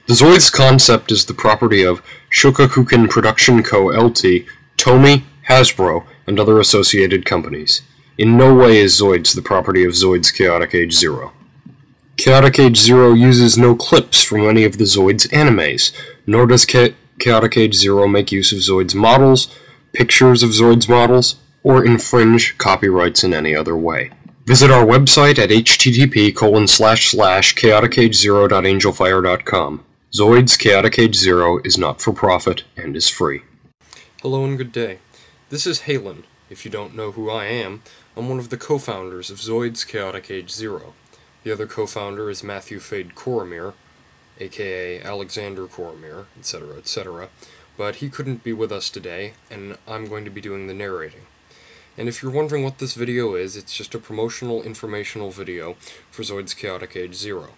The Zoids concept is the property of Shogakukan Production Co., Ltd., Tomy, Hasbro, and other associated companies. In no way is Zoids the property of Zoids Chaotic Age Zero. Chaotic Age Zero uses no clips from any of the Zoids animes, nor does Chaotic Age Zero make use of Zoids models, pictures of Zoids models, or infringe copyrights in any other way. Visit our website at http://chaoticage0.angelfire.com. Zoids Chaotic Age Zero is not for profit and is free. Hello and good day. This is Halen. If you don't know who I am, I'm one of the co-founders of Zoids Chaotic Age Zero. The other co-founder is Matthew Fade Coromir, aka Alexander Coromir, etc., etc., but he couldn't be with us today, and I'm going to be doing the narrating. And if you're wondering what this video is, it's just a promotional informational video for Zoids Chaotic Age Zero.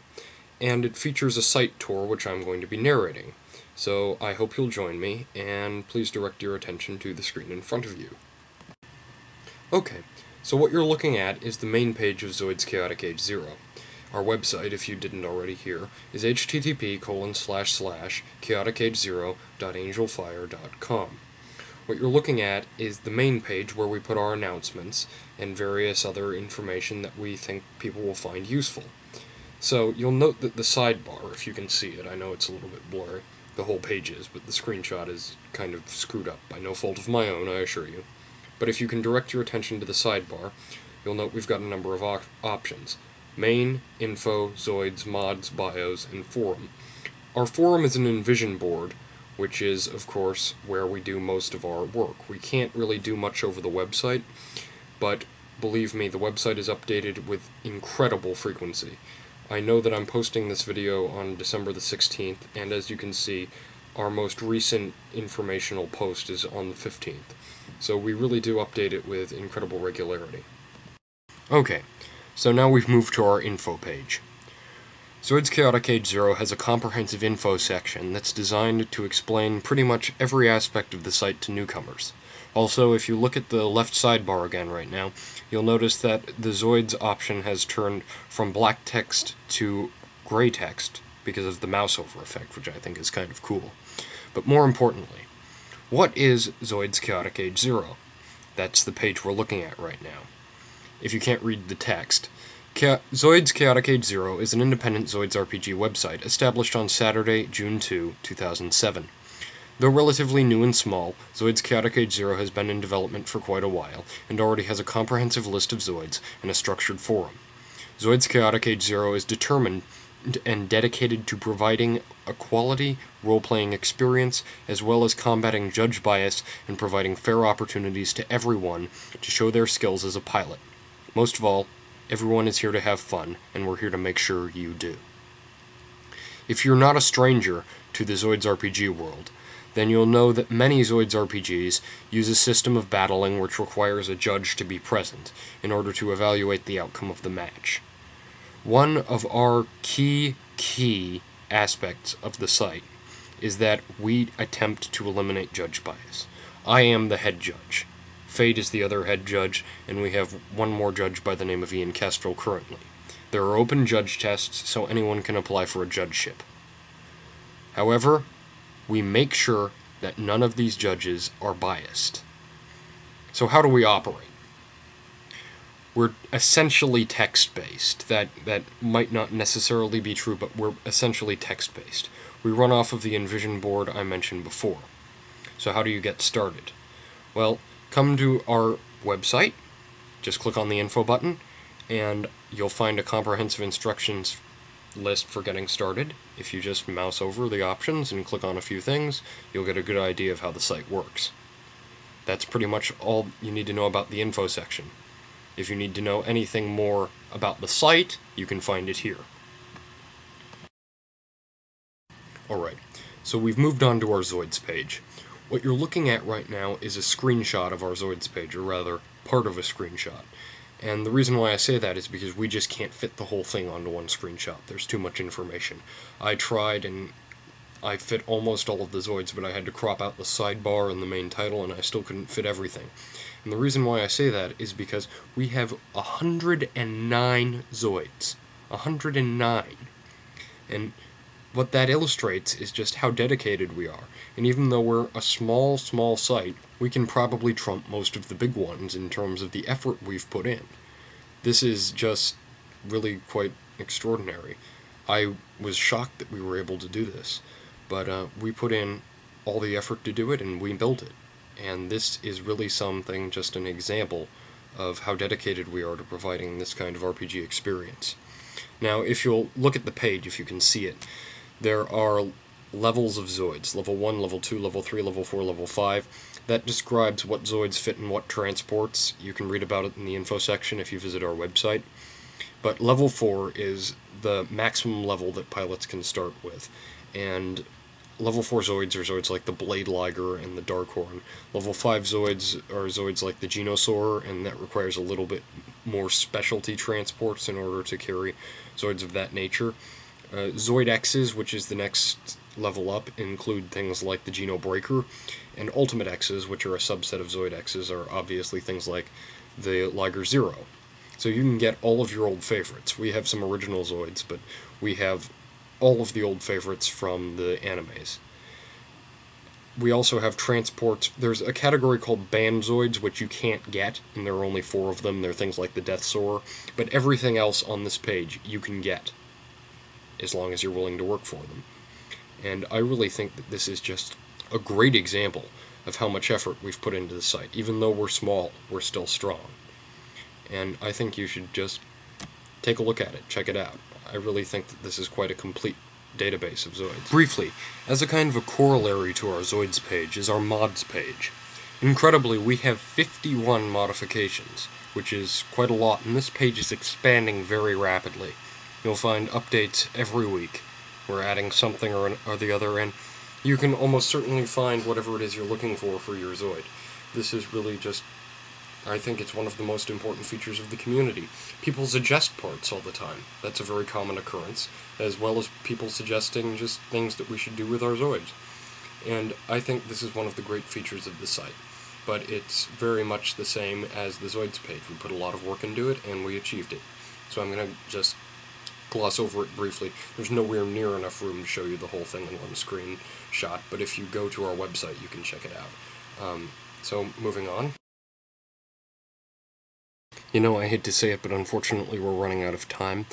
And it features a site tour which I'm going to be narrating. So I hope you'll join me, and please direct your attention to the screen in front of you. Okay, so what you're looking at is the main page of Zoids Chaotic Age Zero. Our website, if you didn't already hear, is http://chaoticage0.angelfire.com. What you're looking at is the main page where we put our announcements and various other information that we think people will find useful. So you'll note that the sidebar, if you can see it, I know it's a little bit blurry, the whole page is, but the screenshot is kind of screwed up by no fault of my own, I assure you. But if you can direct your attention to the sidebar, you'll note we've got a number of options. Main, Info, Zoids, Mods, Bios, and Forum. Our forum is an Envision board, which is, of course, where we do most of our work. We can't really do much over the website, but believe me, the website is updated with incredible frequency. I know that I'm posting this video on December the 16th, and as you can see, our most recent informational post is on the 15th. So we really do update it with incredible regularity. Okay, so now we've moved to our info page. Zoids Chaotic Age Zero has a comprehensive info section that's designed to explain pretty much every aspect of the site to newcomers. Also, if you look at the left sidebar again right now, you'll notice that the Zoids option has turned from black text to gray text because of the mouse over effect, which I think is kind of cool. But more importantly, what is Zoids Chaotic Age Zero? That's the page we're looking at right now. If you can't read the text, Zoids Chaotic Age Zero is an independent Zoids RPG website established on Saturday, June 2, 2007. Though relatively new and small, Zoids Chaotic Age Zero has been in development for quite a while, and already has a comprehensive list of Zoids and a structured forum. Zoids Chaotic Age Zero is determined and dedicated to providing a quality role-playing experience, as well as combating judge bias and providing fair opportunities to everyone to show their skills as a pilot. Most of all, everyone is here to have fun, and we're here to make sure you do. If you're not a stranger to the Zoids RPG world, then you'll know that many Zoids RPGs use a system of battling which requires a judge to be present in order to evaluate the outcome of the match. One of our key aspects of the site is that we attempt to eliminate judge bias. I am the head judge. Fade is the other head judge, and we have one more judge by the name of Ian Kestrel currently. There are open judge tests, so anyone can apply for a judgeship. However, we make sure that none of these judges are biased. So how do we operate? We're essentially text-based. That might not necessarily be true, but we're essentially text-based. We run off of the Envision board I mentioned before. So how do you get started? Well, come to our website, just click on the info button, and you'll find a comprehensive instructions list for getting started. If you just mouse over the options and click on a few things, you'll get a good idea of how the site works. That's pretty much all you need to know about the info section. If you need to know anything more about the site, you can find it here. Alright, so we've moved on to our Zoids page. What you're looking at right now is a screenshot of our Zoids page, or rather, part of a screenshot. And the reason why I say that is because we just can't fit the whole thing onto one screenshot. There's too much information. I tried, and I fit almost all of the Zoids, but I had to crop out the sidebar and the main title, and I still couldn't fit everything. And the reason why I say that is because we have 109 Zoids. 109. And what that illustrates is just how dedicated we are. And even though we're a small site, we can probably trump most of the big ones in terms of the effort we've put in. This is just really quite extraordinary. I was shocked that we were able to do this, but we put in all the effort to do it and we built it. And this is really something, just an example of how dedicated we are to providing this kind of RPG experience. Now, if you'll look at the page, if you can see it, there are levels of Zoids. Level 1, Level 2, Level 3, Level 4, Level 5. That describes what Zoids fit in what transports. You can read about it in the info section if you visit our website. But Level 4 is the maximum level that pilots can start with. And Level 4 Zoids are Zoids like the Blade Liger and the Darkhorn. Level 5 Zoids are Zoids like the Genosaur, and that requires a little bit more specialty transports in order to carry Zoids of that nature. Zoid X's, which is the next level up, include things like the Geno Breaker, and Ultimate X's, which are a subset of Zoid X's, are obviously things like the Liger Zero. So you can get all of your old favorites. We have some original Zoids, but we have all of the old favorites from the animes. We also have transports. There's a category called Banned Zoids, which you can't get, and there are only 4 of them. They're things like the Death Soar, but everything else on this page you can get, as long as you're willing to work for them. And I really think that this is just a great example of how much effort we've put into the site. Even though we're small, we're still strong. And I think you should just take a look at it, check it out. I really think that this is quite a complete database of Zoids. Briefly, as a kind of a corollary to our Zoids page is our mods page. Incredibly, we have 51 modifications, which is quite a lot, and this page is expanding very rapidly. You'll find updates every week. We're adding something or the other, and you can almost certainly find whatever it is you're looking for your Zoid. This is really just, I think it's one of the most important features of the community. People suggest parts all the time. That's a very common occurrence, as well as people suggesting just things that we should do with our Zoids. And I think this is one of the great features of the site. But it's very much the same as the Zoids page. We put a lot of work into it, and we achieved it. So I'm going to just gloss over it briefly. There's nowhere near enough room to show you the whole thing in one screen shot, but if you go to our website, you can check it out. So, moving on. You know, I hate to say it, but unfortunately we're running out of time.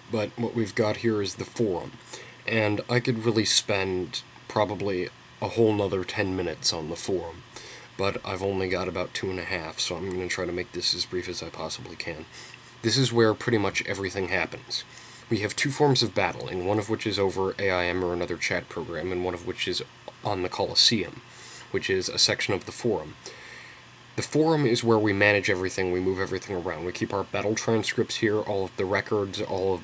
But what we've got here is the forum. And I could really spend probably a whole nother 10 minutes on the forum. But I've only got about 2.5, so I'm going to try to make this as brief as I possibly can. This is where pretty much everything happens. We have 2 forms of battling, one of which is over AIM or another chat program, and one of which is on the Coliseum, which is a section of the forum. The forum is where we manage everything, we move everything around. We keep our battle transcripts here, all of the records, all of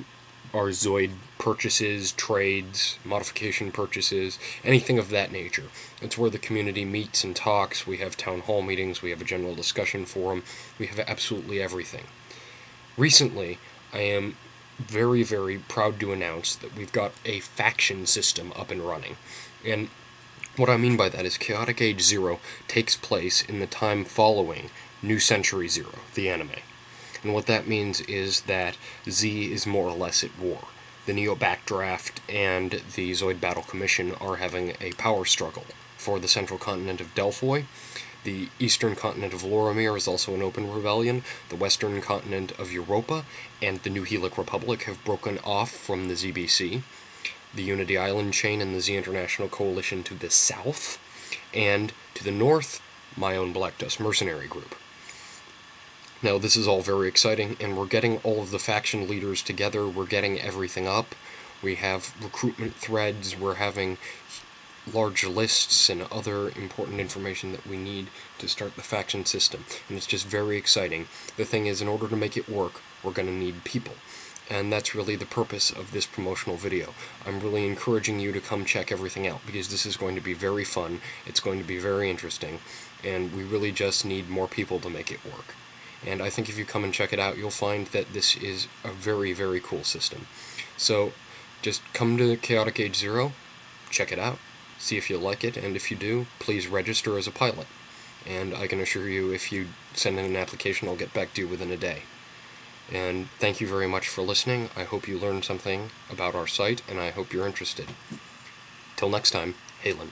our Zoid purchases, trades, modification purchases, anything of that nature. It's where the community meets and talks. We have town hall meetings, we have a general discussion forum, we have absolutely everything. Recently, I am very, very proud to announce that we've got a faction system up and running. And what I mean by that is Chaotic Age 0 takes place in the time following New Century 0, the anime. And what that means is that Z is more or less at war. The Neo Backdraft and the Zoid Battle Commission are having a power struggle for the central continent of Delphoi. The eastern continent of Loromir is also an open rebellion. The western continent of Europa and the New Helic Republic have broken off from the ZBC. The Unity Island chain and the Z International Coalition to the south. And to the north, my own Black Dust Mercenary Group. Now, this is all very exciting, and we're getting all of the faction leaders together. We're getting everything up. We have recruitment threads. We're having large lists and other important information that we need to start the faction system, and it's just very exciting. The thing is, in order to make it work, we're going to need people, and that's really the purpose of this promotional video. I'm really encouraging you to come check everything out, because this is going to be very fun, it's going to be very interesting, and we really just need more people to make it work. And I think if you come and check it out, you'll find that this is a very, very cool system. So, just come to Chaotic Age 0, check it out, see if you like it, and if you do, please register as a pilot. And I can assure you, if you send in an application, I'll get back to you within a day. And thank you very much for listening. I hope you learned something about our site, and I hope you're interested. Till next time, Halen.